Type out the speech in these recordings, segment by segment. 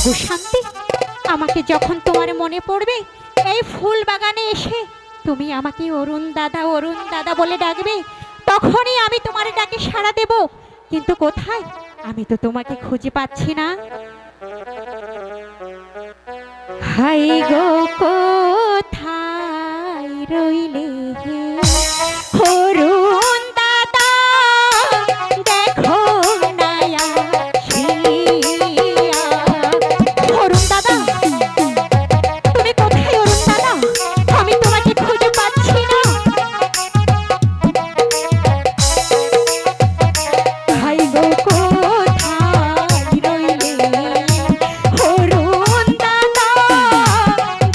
ওগো শান্তি, আমাকে যখন তোমার মনে পড়বে এই ফুল বাগানে এসে তুমি আমাকে অরুণ দাদা বলে ডাকবে, তখনই আমি তোমার ডাকে সাড়া দেব। কিন্তু কোথায়? আমি তো তোমাকে খুঁজে পাচ্ছি না। হাই গো কোথায় রইলে হে অরুণ দাদা, দেখো না আসিয়া। অরুণ দাদা, তুমি কোথায় অরুণ দাদা? আমি তোমাকে খুঁজে পাচ্ছি না। হাই গো কোথায় রইলে অরুণ দাদা,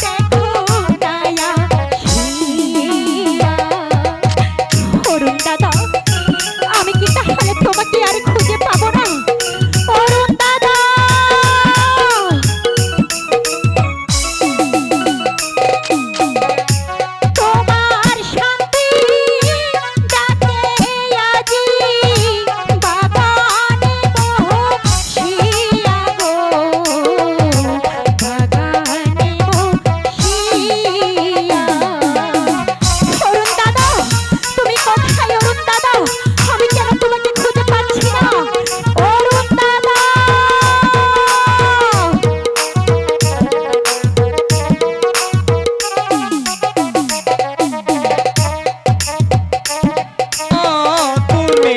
দেখো না আসিয়া। অরুণ দাদা, আমি কি তাহলে তোমাকে আর খুঁজে পাবো না? অরুণ দাদা, তোমার শান্তি ডাকে আজি বাগানে বসিয়া গো, বাগানে বসিয়া। অরুণ দাদা, তুমি কোথায় অরুণ দাদা? আমি কেন তোমাকে খুঁজে পাচ্ছি না? অরুণ দাদা, তুমি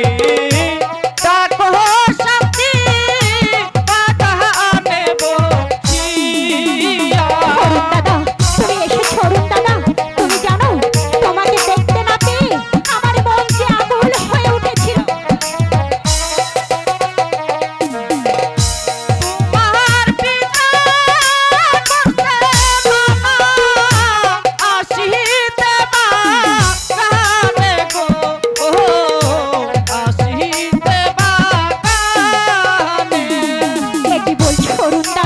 ডাকো শান্তি বাগানে বসিয়া। অরুণ দাদা, তুমি এসেছো অরুণ দাদা। তুমি জানো, তোমাকে দেখতে না পেয়ে আমার মন যে আকুল হয়ে উঠেছিল। তোমার পিতা করতে মানা, আসিতে বাগানে গো, ও আসিতে বাগানে। এ কি বলছো অরুণ দাদা?